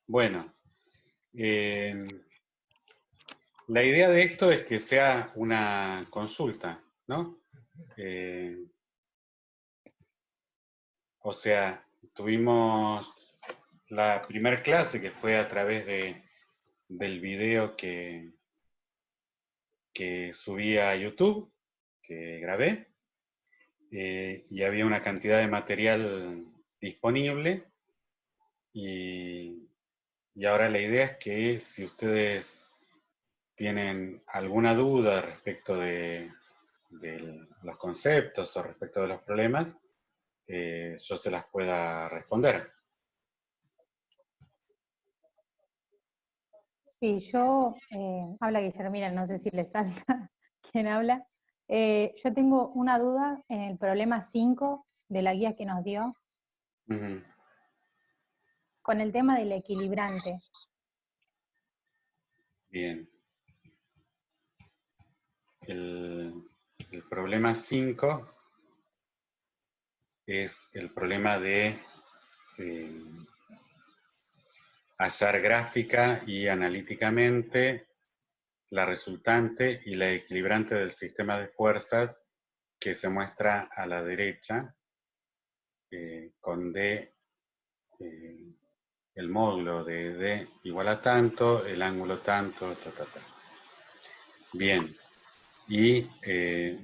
Bueno, eh, la idea de esto es que sea una consulta, ¿no? Eh, o sea, tuvimos la primera clase que fue a través del video que subí a YouTube, que grabé, y había una cantidad de material disponible y, y ahora la idea es que si ustedes tienen alguna duda respecto de los conceptos o respecto de los problemas, yo se las pueda responder. Sí, yo, habla Guillermina, no sé si le salta quién habla. Yo tengo una duda en el problema 5 de la guía que nos dio Ujú. con el tema del equilibrante. Bien. El, el problema 5 es el problema de eh, hallar gráfica y analíticamente la resultante y la equilibrante del sistema de fuerzas que se muestra a la derecha con D, eh, el módulo de D igual a tanto, el ángulo tanto, ta, ta, ta. Bien, y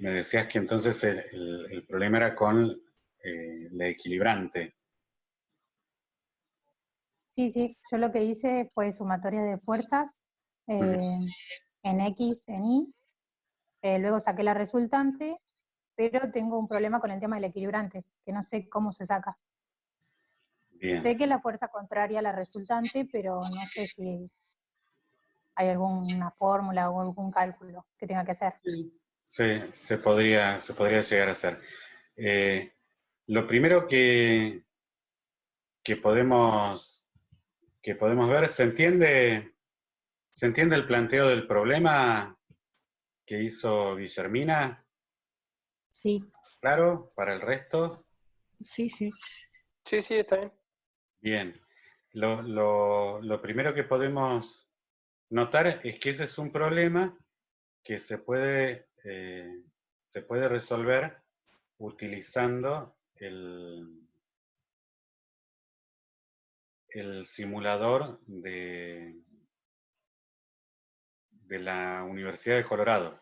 me decías que entonces el problema era con la equilibrante. Sí, sí, yo lo que hice fue sumatoria de fuerzas Uh-huh. eh, en X, en Y, luego saqué la resultante, pero tengo un problema con el tema del equilibrante, que no sé cómo se saca. Bien, Sé que es la fuerza contraria a la resultante, pero no sé si hay alguna fórmula o algún cálculo que tenga que hacer. se podría llegar a hacer. Eh, lo primero que podemos, que podemos ver, ¿se entiende el planteo del problema que hizo Guillermina? Sí, ¿Claro? ¿Para el resto? sí, sí. Sí, sí, está bien. Bien. Lo primero que podemos notar es que ese es un problema que se puede resolver utilizando el simulador de la Universidad de Colorado.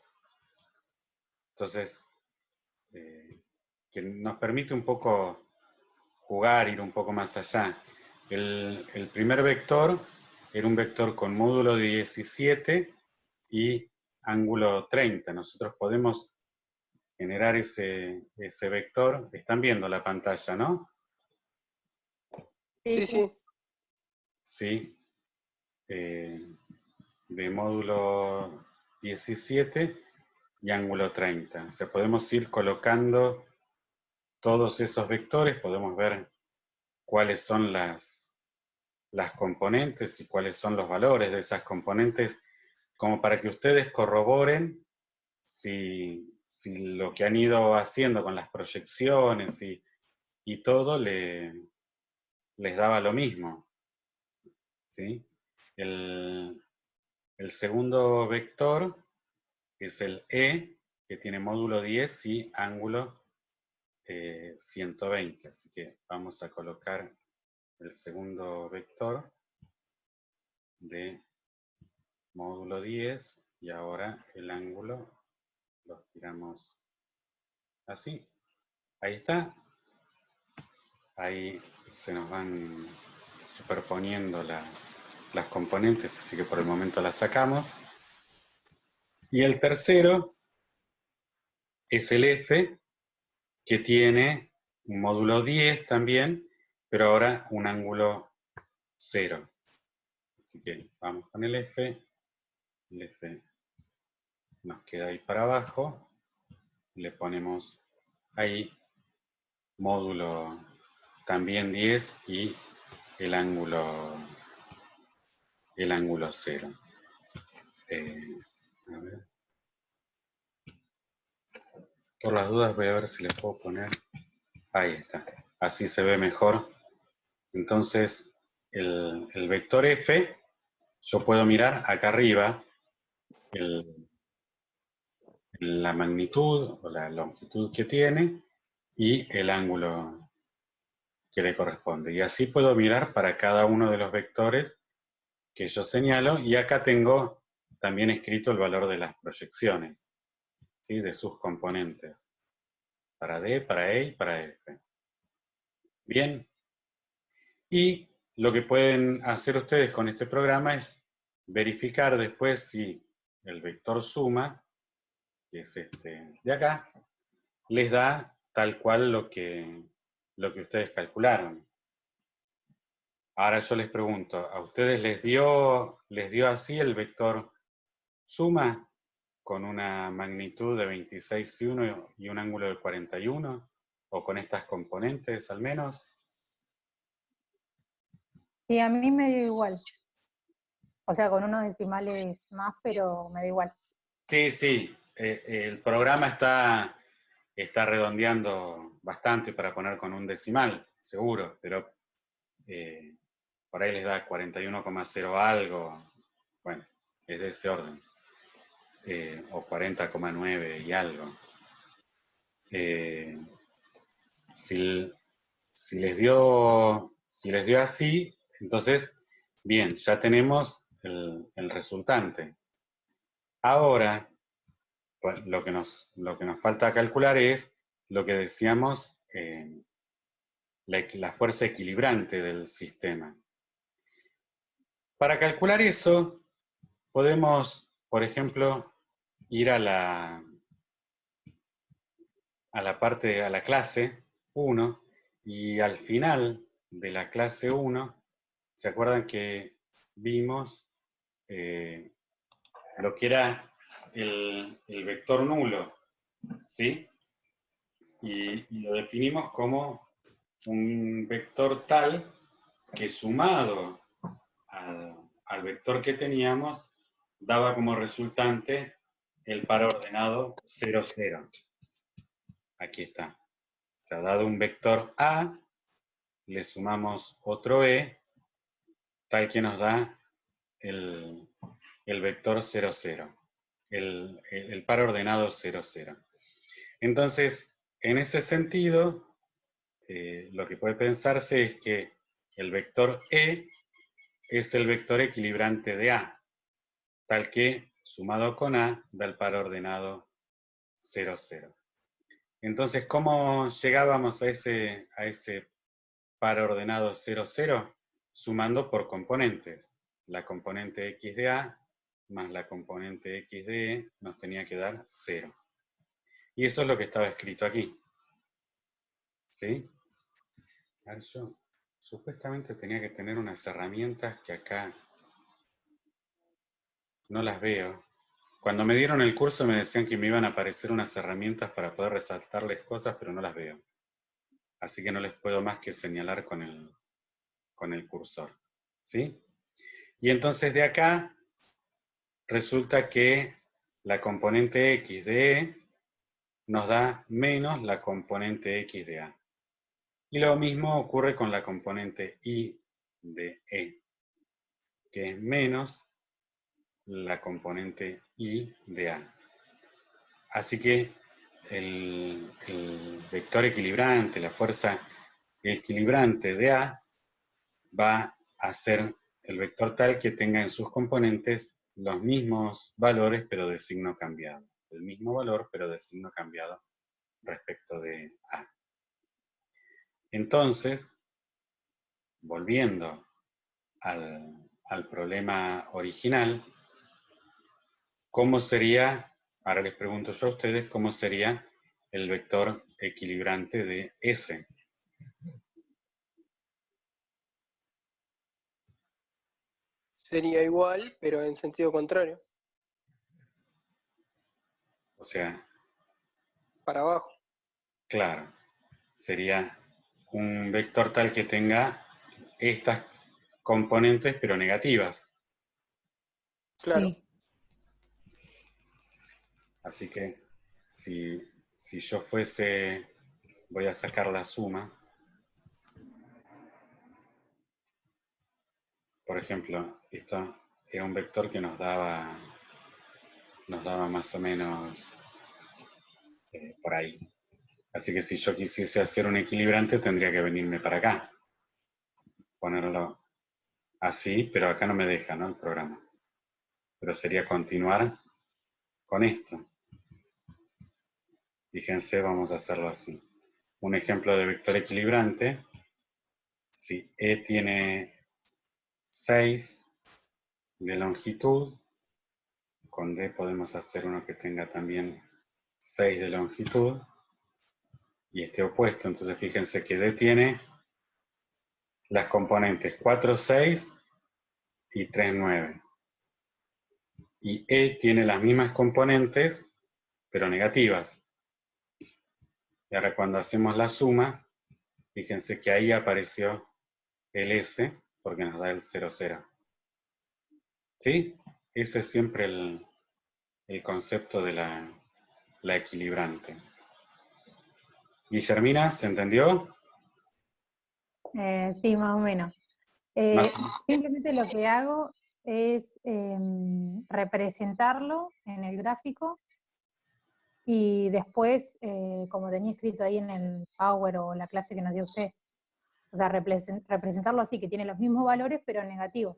Entonces, que nos permite un poco jugar, ir un poco más allá. El primer vector era un vector con módulo 17 y ángulo 30. Nosotros podemos generar ese vector. Están viendo la pantalla, ¿no? Sí, Sí, sí. sí. Sí. Eh, de módulo 17 y ángulo 30. O sea, podemos ir colocando todos esos vectores, podemos ver cuáles son las componentes y cuáles son los valores de esas componentes, como para que ustedes corroboren si lo que han ido haciendo con las proyecciones y todo les daba lo mismo. ¿Sí? El, el segundo vector es el E, que tiene módulo 10 y ángulo 120. Así que vamos a colocar el segundo vector de módulo 10 y ahora el ángulo lo tiramos así. Ahí está. Ahí se nos van superponiendo las componentes, así que por el momento las sacamos. Y el tercero es el F, que tiene un módulo 10 también, pero ahora un ángulo 0. Así que vamos con el F nos queda ahí para abajo, le ponemos ahí módulo también 10 y el ángulo 0. A ver. Por las dudas voy a ver si le puedo poner. Ahí está. Así se ve mejor. Entonces, el vector f, yo puedo mirar acá arriba la magnitud o la longitud que tiene y el ángulo que le corresponde. Y así puedo mirar para cada uno de los vectores que yo señalo, y acá tengo también escrito el valor de las proyecciones, ¿sí? De sus componentes, para D, para E y para F. Bien, y lo que pueden hacer ustedes con este programa es verificar después si el vector suma, que es este de acá, les da tal cual lo que ustedes calcularon. Ahora yo les pregunto, ¿a ustedes les dio así el vector suma con una magnitud de 26,1 y un ángulo de 41? ¿O con estas componentes al menos? Sí, a mí me dio igual. O sea, con unos decimales más, pero me da igual. Sí, sí. El programa está redondeando bastante para poner con un decimal, seguro, pero por ahí les da 41,0 algo. Bueno, es de ese orden. O 40,9 y algo. Si, si les dio así, entonces, bien, ya tenemos el resultante. Ahora, pues, lo que nos falta calcular es lo que decíamos, la fuerza equilibrante del sistema. Para calcular eso, podemos, por ejemplo, ir a la clase 1, y al final de la clase 1, ¿se acuerdan que vimos lo que era el vector nulo? ¿Sí? Y lo definimos como un vector tal que sumado al vector que teníamos daba como resultante el par ordenado 0, 0. Aquí está. O sea, dado un vector A, le sumamos otro E, tal que nos da el vector 0, 0. El par ordenado 0, 0. Entonces, en ese sentido, lo que puede pensarse es que el vector E es el vector equilibrante de A, tal que sumado con A da el par ordenado 0, 0. Entonces, ¿cómo llegábamos a ese par ordenado 0, 0? Sumando por componentes. La componente x de A más la componente x de E nos tenía que dar 0. Y eso es lo que estaba escrito aquí. ¿Sí? A ver, yo supuestamente tenía que tener unas herramientas que acá no las veo. Cuando me dieron el curso me decían que me iban a aparecer unas herramientas para poder resaltarles cosas, pero no las veo. Así que no les puedo más que señalar con el cursor. ¿Sí? Y entonces de acá resulta que la componente x de E nos da menos la componente x de A. Y lo mismo ocurre con la componente y de E, que es menos la componente y de A. Así que el vector equilibrante, la fuerza equilibrante de A, va a ser el vector tal que tenga en sus componentes los mismos valores pero de signo cambiado. El mismo valor pero de signo cambiado respecto de A. Entonces, volviendo al problema original, ¿cómo sería, ahora les pregunto yo a ustedes, cómo sería el vector equilibrante de S? Sería igual, pero en sentido contrario, O sea, para abajo. claro, sería un vector tal que tenga estas componentes pero negativas. Claro. Sí. Así que si yo fuese, voy a sacar la suma. por ejemplo, esto era un vector que nos daba más o menos por ahí. Así que si yo quisiese hacer un equilibrante, tendría que venirme para acá. Ponerlo así, pero acá no me deja, ¿no? El programa. Pero sería continuar con esto. Fíjense, vamos a hacerlo así. Un ejemplo de vector equilibrante. Si E tiene 6 de longitud, con D podemos hacer uno que tenga también 6 de longitud, y este opuesto. Entonces fíjense que D tiene las componentes 4, 6 y 3, 9. Y E tiene las mismas componentes, pero negativas. Y ahora cuando hacemos la suma, fíjense que ahí apareció el S, porque nos da el 0, 0. ¿Sí? Ese es siempre el concepto de la equilibrante. Guillermina, ¿se entendió? Sí, más o menos. Más- Simplemente lo que hago es representarlo en el gráfico y después, como tenía escrito ahí en el Power o la clase que nos dio usted, o sea, representarlo así, que tiene los mismos valores pero negativos.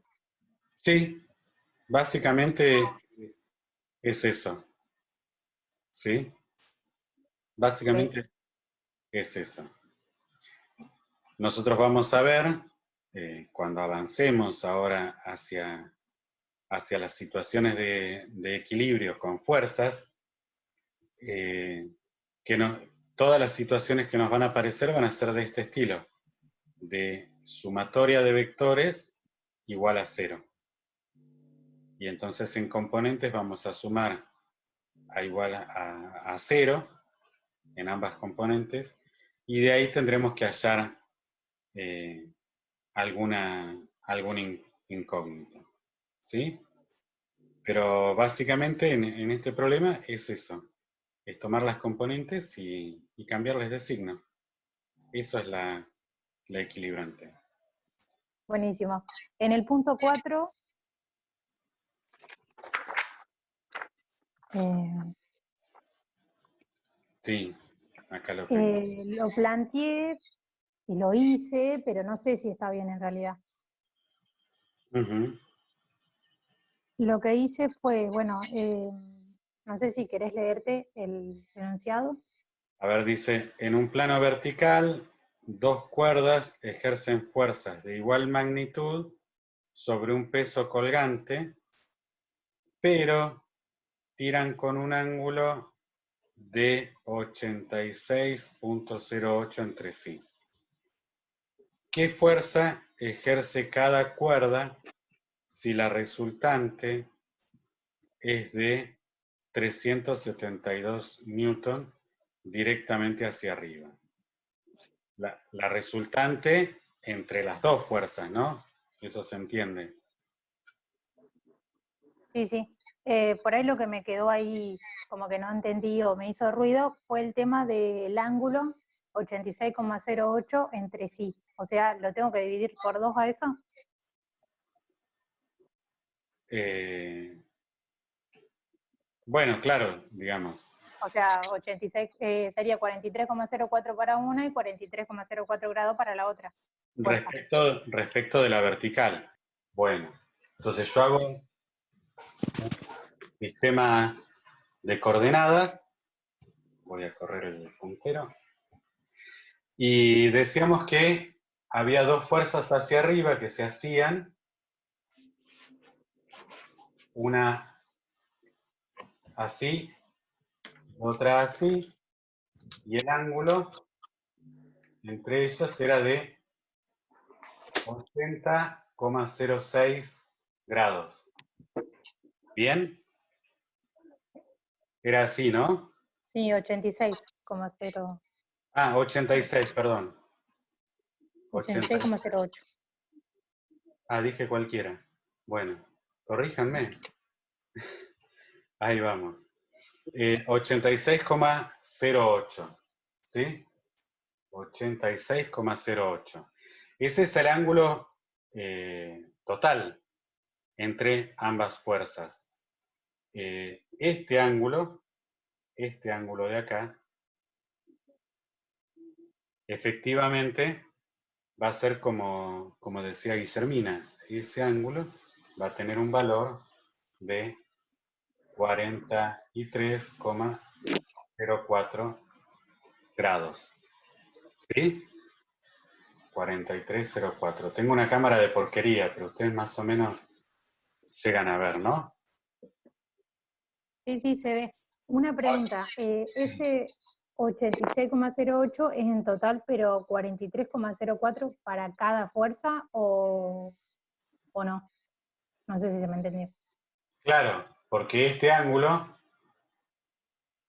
Sí, básicamente es eso. ¿Sí? Básicamente es eso. Nosotros vamos a ver, cuando avancemos ahora hacia las situaciones de equilibrio con fuerzas, que todas las situaciones que nos van a aparecer van a ser de este estilo, de sumatoria de vectores igual a 0. Y entonces en componentes vamos a sumar a igual a 0 en ambas componentes, y de ahí tendremos que hallar algún incógnito. ¿Sí? Pero básicamente en este problema es eso, es tomar las componentes y cambiarles de signo. Eso es la equilibrante. Buenísimo. En el punto 4, Sí, acá lo tengo. lo planteé y lo hice, pero no sé si está bien en realidad. Ujú. Lo que hice fue, bueno, no sé si querés leerte el enunciado. A ver, dice, en un plano vertical, dos cuerdas ejercen fuerzas de igual magnitud sobre un peso colgante, pero tiran con un ángulo de 86.08 entre sí. ¿Qué fuerza ejerce cada cuerda si la resultante es de 372 newton directamente hacia arriba? La resultante entre las dos fuerzas, ¿no? Eso se entiende. Sí, sí. Por ahí lo que me quedó ahí como que no entendí o me hizo ruido fue el tema del ángulo 86,08 entre sí. O sea, ¿lo tengo que dividir por 2 a eso? Bueno, claro, digamos. O sea, 86, sería 43,04 para una y 43,04 grados para la otra fuerza. Respecto de la vertical. Bueno, entonces yo hago un sistema de coordenadas. Voy a correr el puntero. Y decíamos que había dos fuerzas hacia arriba que se hacían. Una así, otra así. Y el ángulo entre ellas era de 80,06 grados. ¿Bien? Era así, ¿no? Sí, 86,0. Ah, 86, perdón. 80. 86,08. Ah, dije cualquiera. Bueno, corríjanme. Ahí vamos. 86,08. ¿Sí? 86,08. Ese es el ángulo total entre ambas fuerzas. Este ángulo de acá, efectivamente va a ser como decía Guillermina, ese ángulo va a tener un valor de 43,04 grados. ¿Sí? 43,04. Tengo una cámara de porquería, pero ustedes más o menos llegan a ver, ¿no? Sí, sí, se ve. Una pregunta, ese 86,08 es en total, pero 43,04 para cada fuerza o no. No sé si se me entendió. Claro, porque este ángulo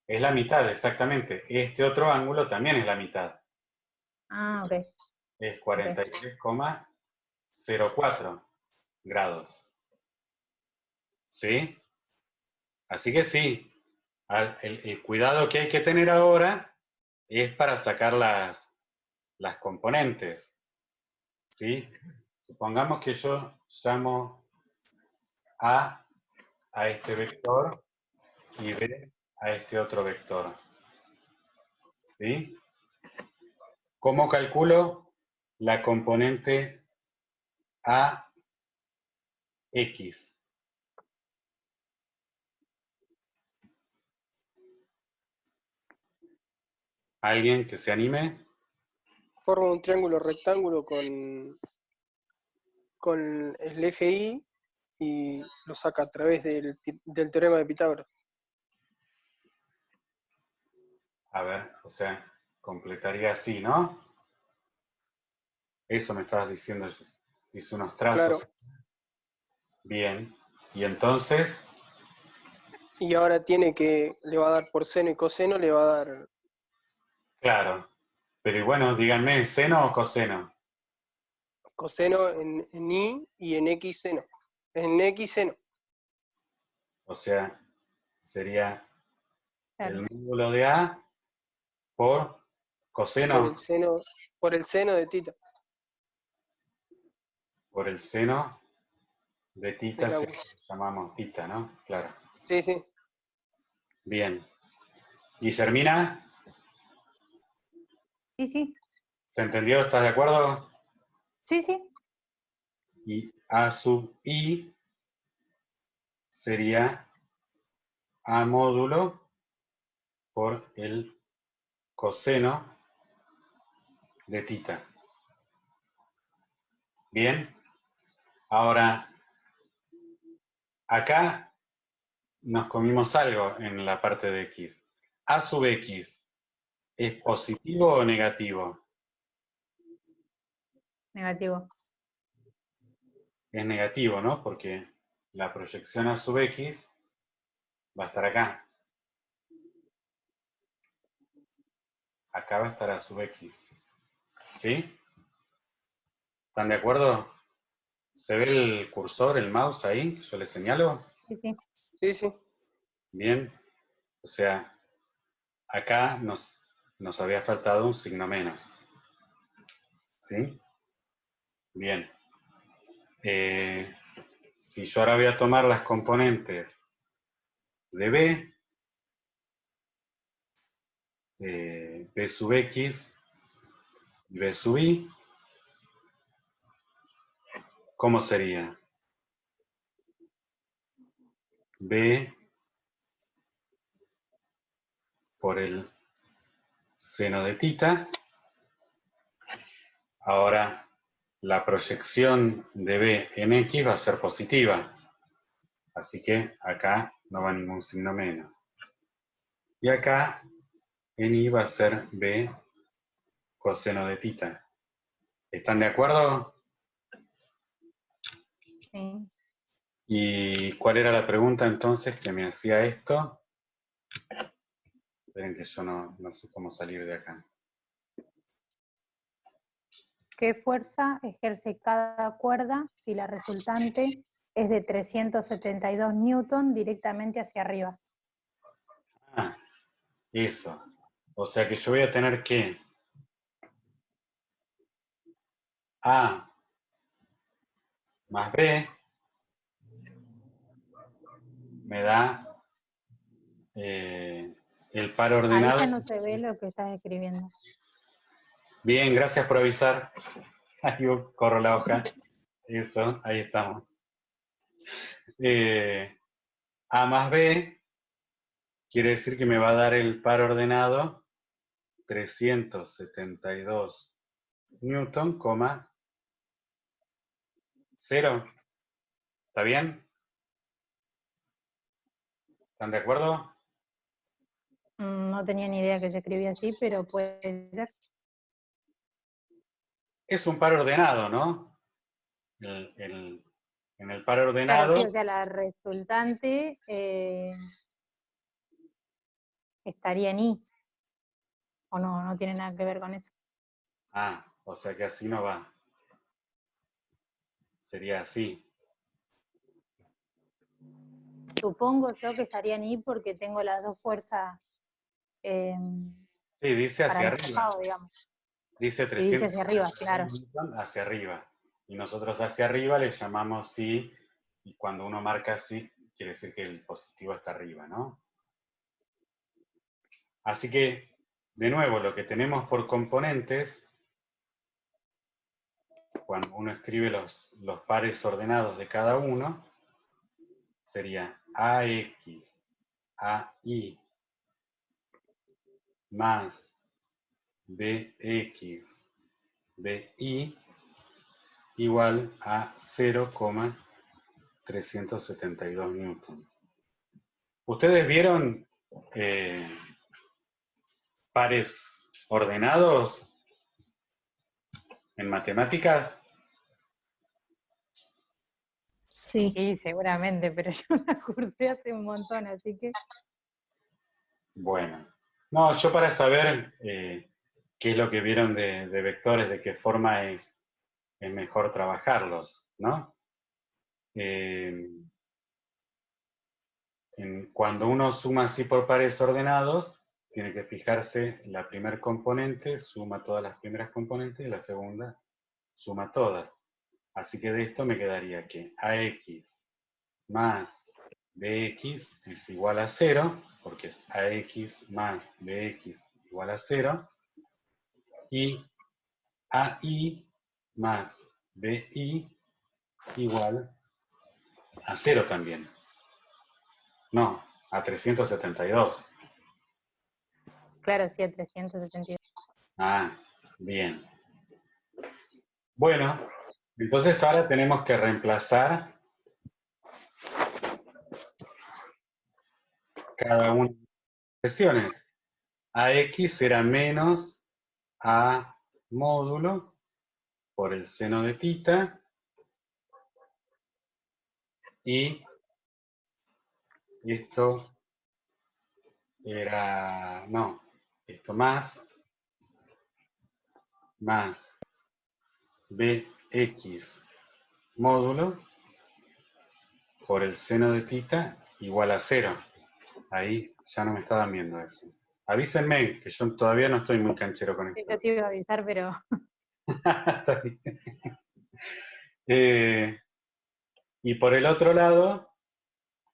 es la mitad, exactamente. Este otro ángulo también es la mitad. Ah, ok, Es ok. 43,04 grados. ¿Sí? Así que sí, el cuidado que hay que tener ahora es para sacar las componentes. ¿Sí? Supongamos que yo llamo a este vector y B a este otro vector. ¿Sí? ¿Cómo calculo la componente AX? ¿Alguien que se anime? Forma un triángulo rectángulo con el eje Y y lo saca a través del teorema de Pitágoras. A ver, o sea, completaría así, ¿no? Eso me estabas diciendo, hice unos Claro. trazos. Bien. Y entonces, Y ahora le va a dar por seno y coseno, le va a dar claro. Pero y bueno, díganme, ¿seno o coseno? coseno en Y y en X seno. En X seno. O sea, sería el Claro. módulo de A por Por coseno, el seno, por el seno de tita por el seno de tita, del si ángulo. lo llamamos tita, ¿no? Claro. Sí, sí. Bien. Guillermina, Sí, sí, ¿se entendió? ¿Estás de acuerdo? sí, sí, Y A sub I sería A módulo por el coseno de tita. Bien. Ahora, acá nos comimos algo en la parte de X. A sub X, ¿es positivo o negativo? negativo. Es negativo, ¿no? Porque la proyección a sub X va a estar acá. Acá va a estar a sub X. ¿Sí? ¿Están de acuerdo? ¿Se ve el cursor, el mouse ahí? ¿Yo le señalo? Sí, sí. Sí, sí. Bien. O sea, acá nos había faltado un signo menos. ¿Sí? Bien. Si yo ahora voy a tomar las componentes de B, B sub X y B sub Y, ¿cómo sería? B por el seno de tita. Ahora, la proyección de B en X va a ser positiva. Así que acá no va ningún signo menos. Y acá en Y va a ser B coseno de tita. ¿Están de acuerdo? Sí. ¿Y cuál era la pregunta entonces que me hacía esto? Esperen que yo no sé cómo salir de acá. ¿Qué fuerza ejerce cada cuerda si la resultante es de 372 newton directamente hacia arriba? Ah, eso. O sea que yo voy a tener que A más B me da el par Ahí ordenado. ya no se ve lo que estás escribiendo. Bien, gracias por avisar. Ahí corro la hoja. Eso, ahí estamos. A más B quiere decir que me va a dar el par ordenado 372 newton, 0. ¿Está bien? ¿Están de acuerdo? No tenía ni idea que se escribía así, pero puede ser. Es un par ordenado, ¿no? En el par Claro, ordenado, sí, o sea, la resultante estaría en I, o no, no tiene nada que ver con eso. o sea que así no va. Sería así. Supongo yo que estaría en I porque tengo las dos fuerzas Sí, dice para hacia los arriba. costados, digamos. Dice Y dice hacia arriba, 372 claro. newton hacia arriba. Y nosotros hacia arriba le llamamos sí, y cuando uno marca sí, quiere decir que el positivo está arriba, ¿no? Así que, de nuevo, lo que tenemos por componentes, cuando uno escribe los pares ordenados de cada uno, sería AX, AI, más BX, BY, igual a 0,372 newton. ¿Ustedes vieron pares ordenados en matemáticas? Sí. Sí, seguramente, pero yo la cursé hace un montón, así que Bueno, no, yo para saber qué es lo que vieron de vectores, de qué forma es mejor trabajarlos, ¿no? Eh, cuando uno suma así por pares ordenados, tiene que fijarse la primer componente, suma todas las primeras componentes, y la segunda suma todas. Así que de esto me quedaría que AX más BX es igual a 0, porque es AX más BX igual a 0, y AI más BI igual a 0 también. No, a 372. claro, sí, el 372. Bien. Bueno, entonces ahora tenemos que reemplazar cada una de las expresiones. AX será menos A módulo por el seno de tita y esto era, no, esto más BX módulo por el seno de tita igual a 0. Ahí ya no me estaban viendo eso. Avísenme, que yo todavía no estoy muy canchero con Sí, esto. yo te iba a avisar, pero Está bien. Y por el otro lado,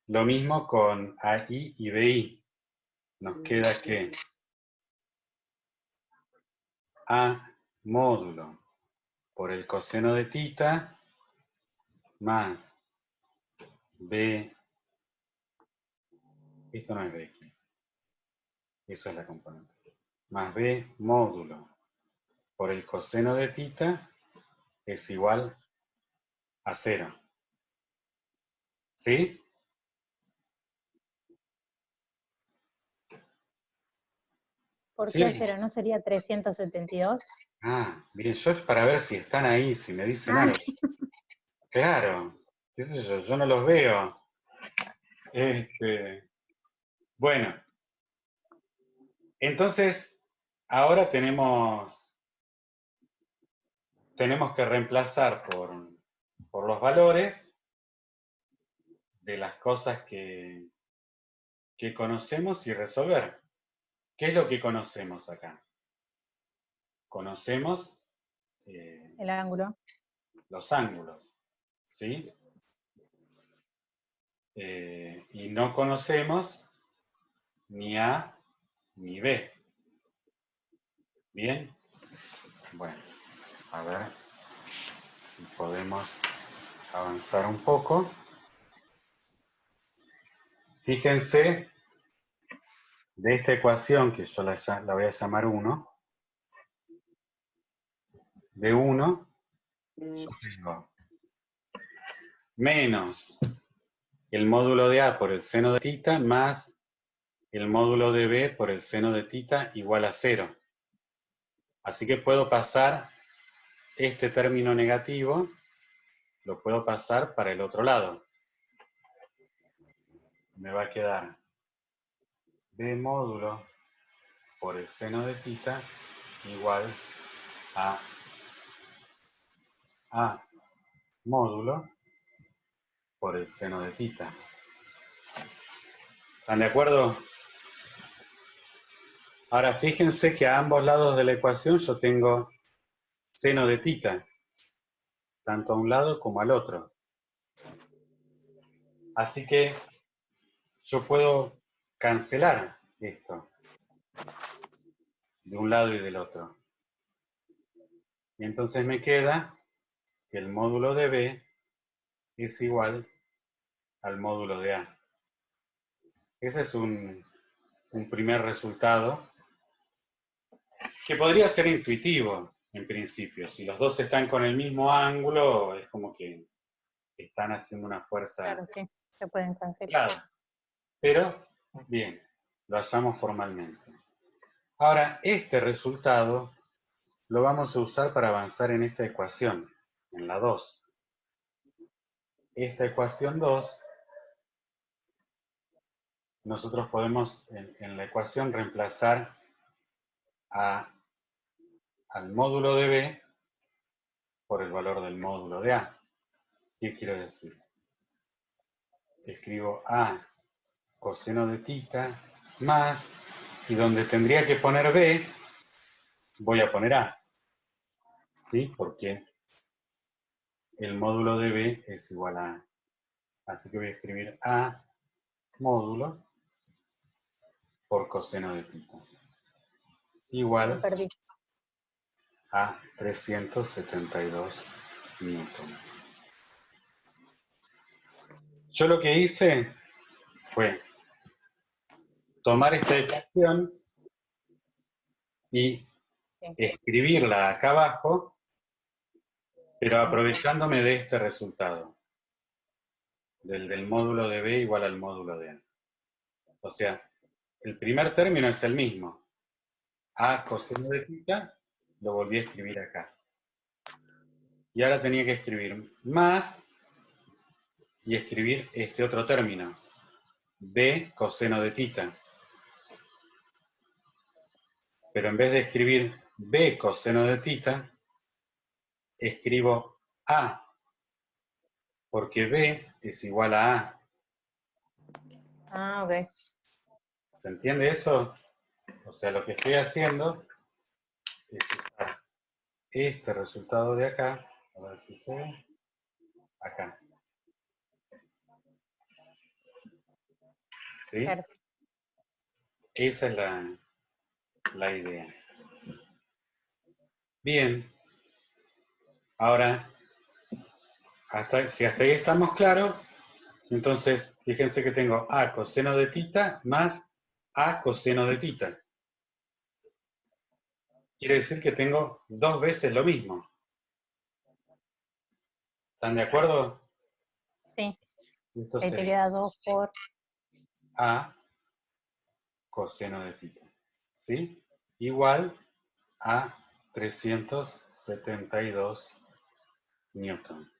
lo mismo con AI y BI. Nos queda que A módulo por el coseno de tita más B, esto no es BX, eso es la componente, más B módulo por el coseno de tita es igual a 0. ¿Sí? ¿por ¿Sí? qué a 0? ¿No sería 372? Bien, yo es para ver si están ahí, si me dicen Ah, algo. Claro, qué sé yo no los veo. Bueno, entonces ahora tenemos que reemplazar por los valores de las cosas que conocemos y resolver. ¿Qué es lo que conocemos acá? Conocemos el ángulo. los ángulos. ¿sí? Y no conocemos ni A ni B. ¿Bien? Bueno, a ver si podemos avanzar un poco. Fíjense, de esta ecuación, que yo la voy a llamar 1, de 1, Mm, yo tengo menos el módulo de A por el seno de tita más el módulo de B por el seno de tita igual a 0. Así que puedo pasar este término negativo, lo puedo pasar para el otro lado. Me va a quedar B módulo por el seno de tita igual a A módulo por el seno de tita. ¿Están de acuerdo? Ahora fíjense que a ambos lados de la ecuación yo tengo seno de tita, tanto a un lado como al otro. Así que yo puedo cancelar esto de un lado y del otro. Y entonces me queda que el módulo de B es igual al módulo de A. Ese es un primer resultado que podría ser intuitivo en principio. Si los dos están con el mismo ángulo, es como que están haciendo una fuerza Claro, sí, se pueden cancelar. clara. Pero, bien, lo hallamos formalmente. Ahora, este resultado lo vamos a usar para avanzar en esta ecuación, en la 2. Esta ecuación 2, nosotros podemos en la ecuación reemplazar al módulo de B por el valor del módulo de A. ¿Qué quiero decir? Escribo A coseno de tita más, y donde tendría que poner B, voy a poner A. ¿Sí? Porque el módulo de B es igual a A. Así que voy a escribir A módulo por coseno de tita Me igual perdí. a 372 newton. Yo lo que hice fue tomar esta ecuación y Sí. escribirla acá abajo, pero aprovechándome de este resultado, del módulo de B igual al módulo de A. O sea, el primer término es el mismo. A coseno de tita, lo volví a escribir acá. Y ahora tenía que escribir más y escribir este otro término, B coseno de tita. Pero en vez de escribir B coseno de tita, escribo A, porque B es igual a A. Ah, ok. ¿Se entiende eso? O sea, lo que estoy haciendo es usar este resultado de acá, a ver si se ve, acá. ¿Sí? Claro. Esa es la idea. Bien, ahora, si hasta ahí estamos claros, entonces fíjense que tengo A coseno de tita más A coseno de tita. Quiere decir que tengo dos veces lo mismo. ¿Están de acuerdo? Sí, Esto ahí te sería queda 2 por... A coseno de tita. ¿Sí? Igual a 372 newton.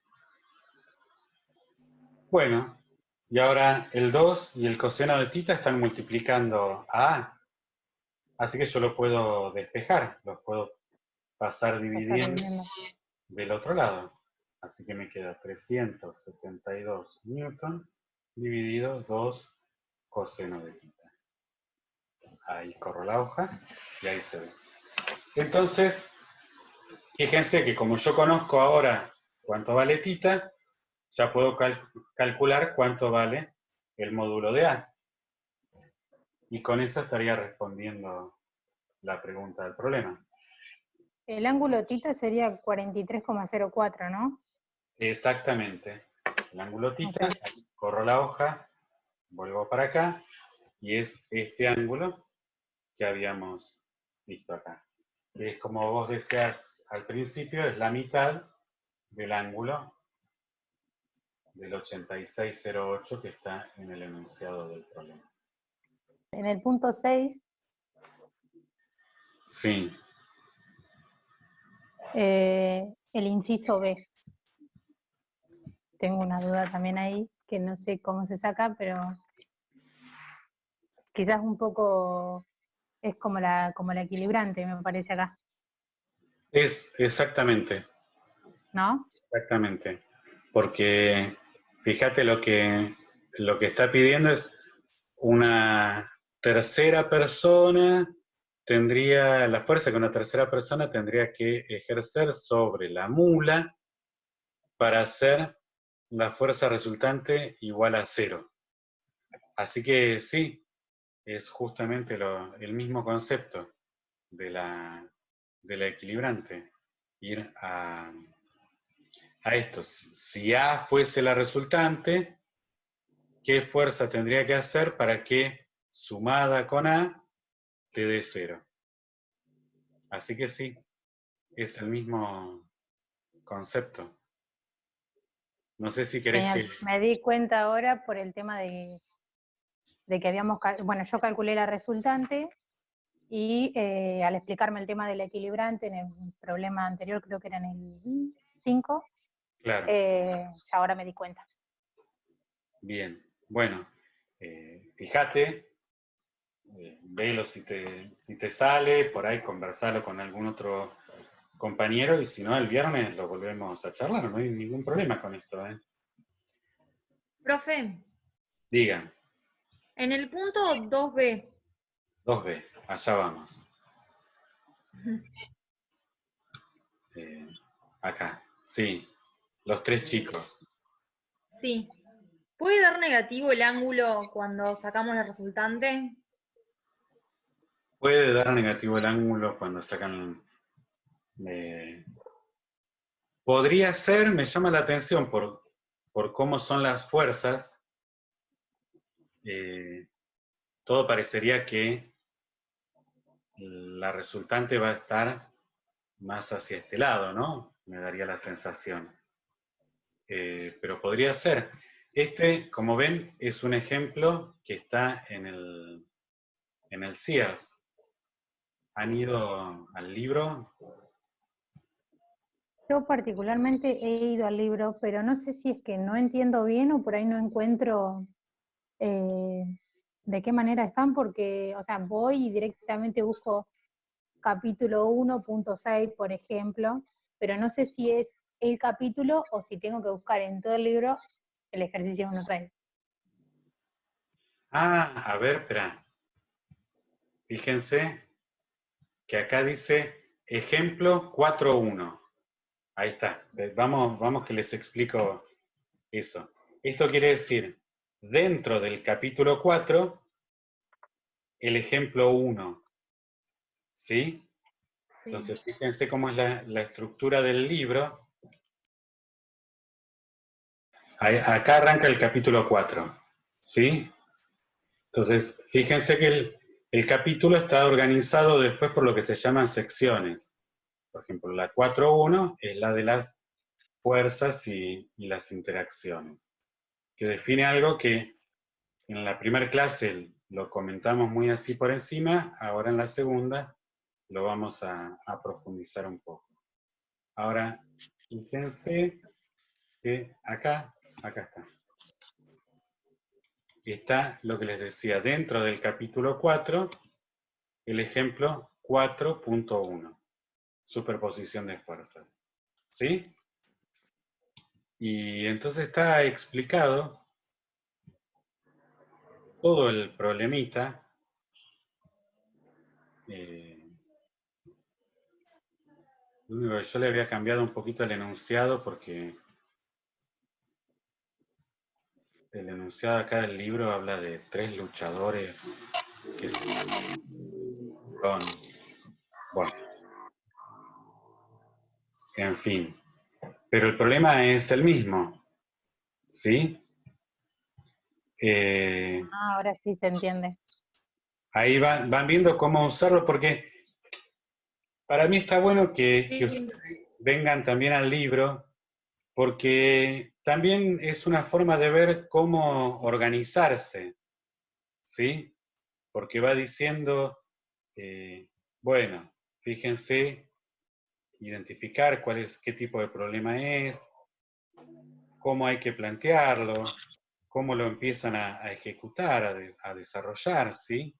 Bueno, y ahora el 2 y el coseno de tita están multiplicando a A. Así que yo lo puedo despejar, lo puedo pasar dividiendo del otro lado. Así que me queda 372 newton dividido 2 coseno de tita. Ahí corro la hoja y ahí se ve. Entonces, fíjense que como yo conozco ahora cuánto vale tita, ya puedo calcular cuánto vale el módulo de A. Y con eso estaría respondiendo la pregunta del problema. El ángulo θ sería 43,04, ¿no? Exactamente. El ángulo Ok. θ, corro la hoja, vuelvo para acá, y es este ángulo que habíamos visto acá. Y es como vos decías al principio, es la mitad del ángulo del 8608 que está en el enunciado del problema. En el punto 6, Sí, el inciso B. Tengo una duda también ahí, que no sé cómo se saca, pero quizás un poco es como la equilibrante, me parece acá, es exactamente, ¿no? exactamente. Porque fíjate lo que está pidiendo es una tercera persona tendría, la fuerza que una tercera persona tendría que ejercer sobre la mula para hacer la fuerza resultante igual a cero. Así que sí, es justamente el mismo concepto de de la equilibrante, ir a esto. Si A fuese la resultante, ¿qué fuerza tendría que hacer para que sumada con A te dé cero? Así que sí, es el mismo concepto. No sé si querés que... Genial. Me di cuenta ahora por el tema de que bueno, yo calculé la resultante y al explicarme el tema del equilibrante en el problema anterior, creo que era en el 5, Claro, ya ahora me di cuenta. bien. Bueno, fíjate, velo si te sale, por ahí conversalo con algún otro compañero y si no, el viernes lo volvemos a charlar, no hay ningún problema con esto. Profe, Digan, en el punto 2B, 2B, allá vamos. Acá, sí, los tres chicos. sí, ¿puede dar negativo el ángulo cuando sacamos la resultante? Puede dar negativo el ángulo cuando sacan... podría ser, me llama la atención por cómo son las fuerzas. Todo parecería que la resultante va a estar más hacia este lado, ¿no? Me daría la sensación. Pero podría ser. Este, como ven, es un ejemplo que está en el CIAS. ¿Han ido al libro? Yo particularmente he ido al libro, pero no sé si es que no entiendo bien o por ahí no encuentro eh, de qué manera están, porque, o sea, voy y directamente busco capítulo 1.6, por ejemplo, pero no sé si es el capítulo o si tengo que buscar en todo el libro el ejercicio 1.6. Ah, a ver, espera. Fíjense que acá dice ejemplo 4.1. Ahí está. Vamos que les explico eso. Esto quiere decir, dentro del capítulo 4, el ejemplo 1. ¿Sí? Entonces, fíjense cómo es la estructura del libro. Acá arranca el capítulo 4. ¿Sí? Entonces, fíjense que el capítulo está organizado después por lo que se llaman secciones. Por ejemplo, la 4.1 es la de las fuerzas y las interacciones, que define algo que en la primera clase lo comentamos muy así por encima, ahora en la segunda lo vamos a profundizar un poco. Ahora, fíjense que acá está. Está lo que les decía, dentro del capítulo 4, el ejemplo 4.1, superposición de fuerzas. ¿Sí? Y entonces está explicado todo el problemita. Lo único que yo le había cambiado un poquito el enunciado porque el enunciado acá del libro habla de 3 luchadores que son, bueno, en fin. Pero el problema es el mismo, ¿sí? Ahora sí se entiende. Ahí van viendo cómo usarlo, porque para mí está bueno que Sí, ustedes vengan también al libro, porque también es una forma de ver cómo organizarse, ¿sí? Porque va diciendo, bueno, fíjense, identificar qué tipo de problema es, cómo hay que plantearlo, cómo lo empiezan a ejecutar, a desarrollar, ¿sí?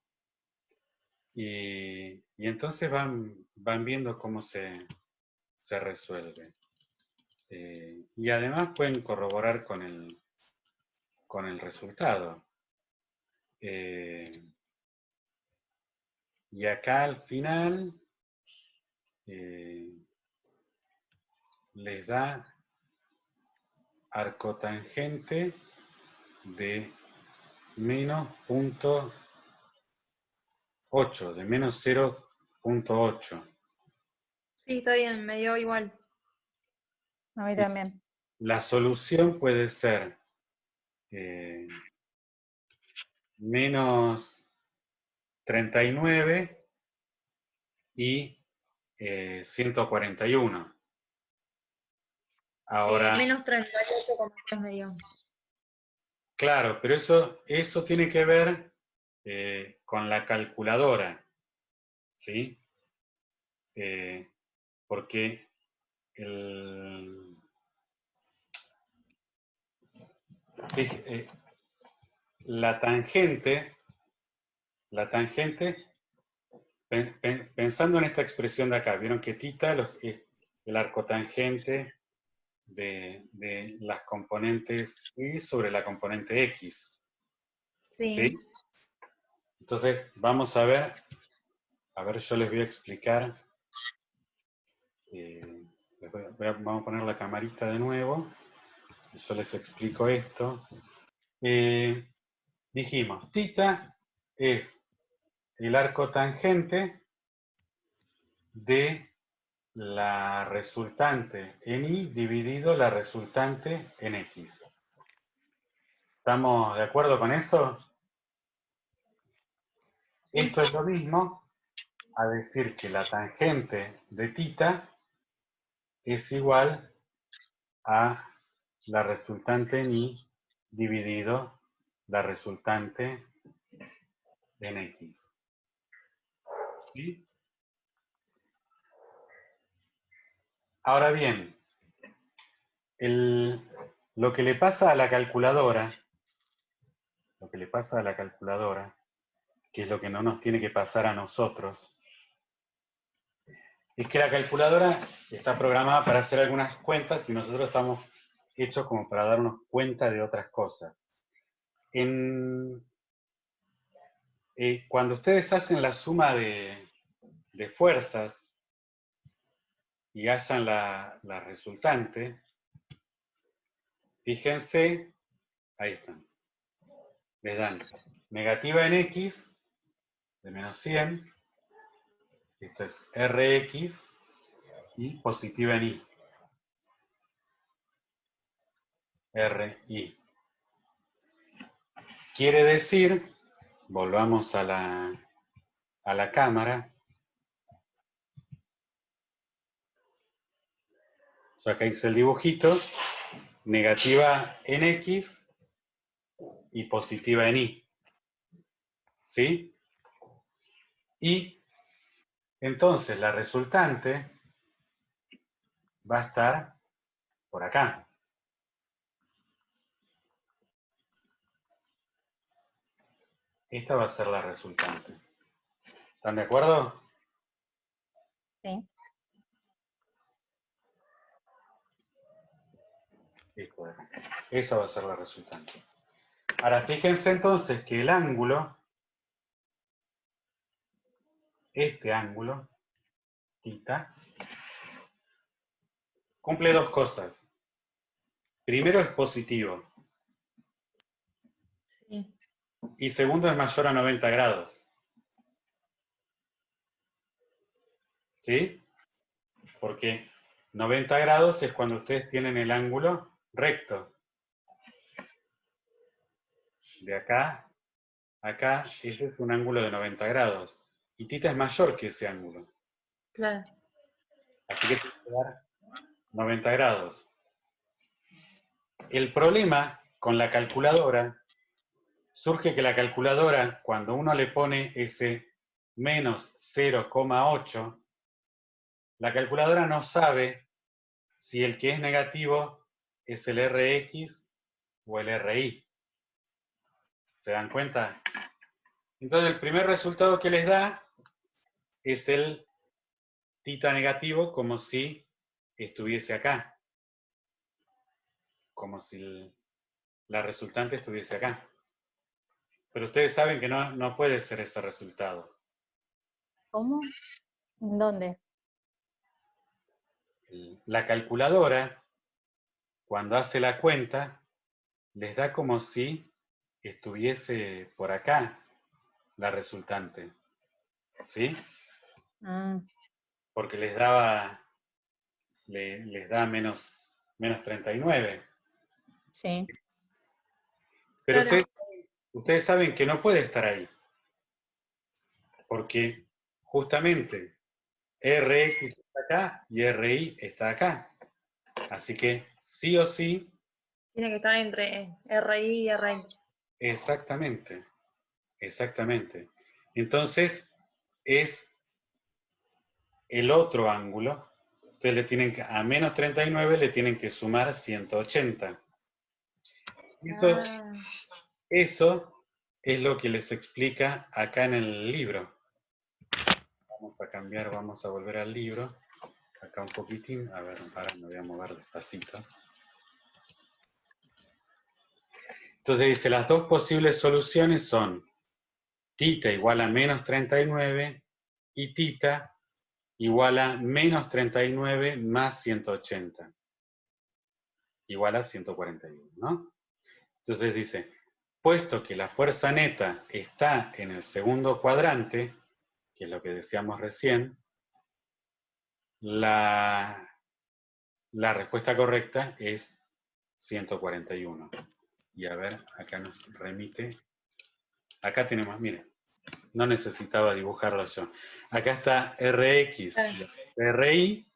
Y entonces van viendo cómo se resuelve. Y además pueden corroborar con el resultado. Y acá al final les da arcotangente de menos punto 8, de menos 0,8. sí, está bien, me dio igual. A mí también. La solución puede ser menos 39 y 141. Ahora, Menos 38,3 me dio. claro, pero eso tiene que ver con la calculadora, ¿sí? Porque el, eh, la tangente, pensando en esta expresión de acá, vieron que tita es el arcotangente de las componentes y sobre la componente x, Sí. ¿sí? Entonces, vamos a ver, yo les voy a explicar, vamos a poner la camarita de nuevo, y yo les explico esto. Dijimos, tita es el arco tangente de la resultante en y dividido la resultante en x. ¿Estamos de acuerdo con eso? Sí. Esto es lo mismo a decir que la tangente de tita es igual a la resultante en y dividido la resultante en x. ¿Sí? Ahora bien, lo que le pasa a la calculadora, que es lo que no nos tiene que pasar a nosotros, es que la calculadora está programada para hacer algunas cuentas y nosotros estamos hechos como para darnos cuenta de otras cosas. Cuando ustedes hacen la suma de fuerzas y hallan la resultante, fíjense, ahí están, les dan negativa en x de menos 100, esto es Rx, y positiva en y, Ri. Quiere decir, volvamos a la cámara, yo acá hice el dibujito, negativa en x y positiva en y, ¿sí? Y entonces la resultante va a estar por acá. Esta va a ser la resultante. ¿Están de acuerdo? Sí. Esto de acá. Esa va a ser la resultante. Ahora, fíjense entonces que el ángulo, este ángulo, θ, cumple dos cosas. Primero es positivo. Sí. Y segundo es mayor a 90 grados. ¿Sí? Porque 90 grados es cuando ustedes tienen el ángulo recto. De acá a acá, ese es un ángulo de 90 grados. Y θ es mayor que ese ángulo. Claro. Así que tiene que dar 90 grados. El problema con la calculadora surge que la calculadora, cuando uno le pone ese menos 0,8, la calculadora no sabe si el que es negativo es el Rx o el Ri. ¿Se dan cuenta? Entonces el primer resultado que les da es el θ negativo, como si estuviese acá. Como si la resultante estuviese acá. Pero ustedes saben que no puede ser ese resultado. ¿Cómo? ¿En dónde? La calculadora, cuando hace la cuenta, les da como si estuviese por acá la resultante. ¿Sí? Ah, Porque les da menos 39. sí. Pero Claro. ustedes saben que no puede estar ahí. Porque justamente Rx está acá y Ri está acá. Así que sí o sí, Tiene que estar entre RI y RX. exactamente, exactamente. Entonces es el otro ángulo. Ustedes le tienen que, a menos 39 le tienen que sumar 180. Eso, Ah, eso es lo que les explica acá en el libro. Vamos a cambiar, vamos a volver al libro. Acá un poquitín, a ver, ahora me voy a mover despacito. Entonces dice, las dos posibles soluciones son θ igual a menos 39 y θ igual a menos 39 más 180. Igual a 141, ¿no? Entonces dice, puesto que la fuerza neta está en el segundo cuadrante, que es lo que decíamos recién, la respuesta correcta es 141. Y a ver, acá nos remite. Acá tenemos, miren, no necesitaba dibujarlo yo. Acá está Rx y Ri,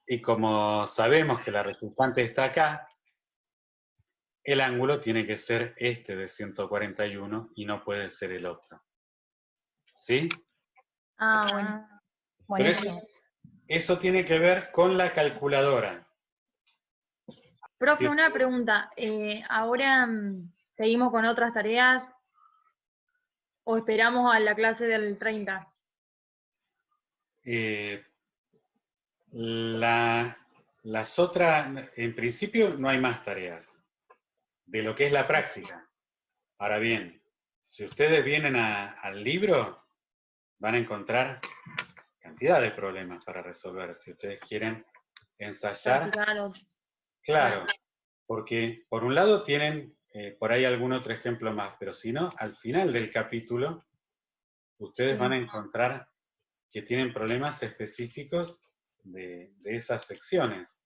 y como sabemos que la resultante está acá, el ángulo tiene que ser este de 141 y no puede ser el otro. ¿Sí? bueno. Pero Buenísimo. eso tiene que ver con la calculadora. Profe, Sí. una pregunta. Ahora seguimos con otras tareas o esperamos a la clase del 30. Eh, las otras, en principio no hay más tareas de lo que es la práctica. Ahora bien, si ustedes vienen al libro, van a encontrar cantidad de problemas para resolver. Si ustedes quieren ensayar, Practicar otro. claro, porque por un lado tienen por ahí algún otro ejemplo más, pero si no, al final del capítulo, ustedes Sí. van a encontrar que tienen problemas específicos de esas secciones.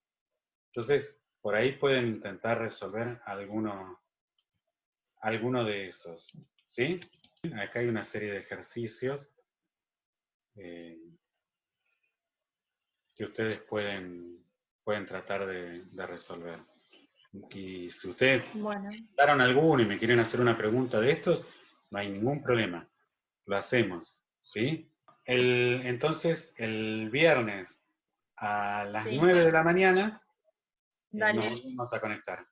Entonces, por ahí pueden intentar resolver alguno de esos. ¿Sí? Acá hay una serie de ejercicios que ustedes pueden tratar de resolver. Y si ustedes Bueno, daron alguno y me quieren hacer una pregunta de estos, no hay ningún problema. Lo hacemos. ¿Sí? Entonces, el viernes a las sí. 9 de la mañana Dale. nos volvemos a conectar.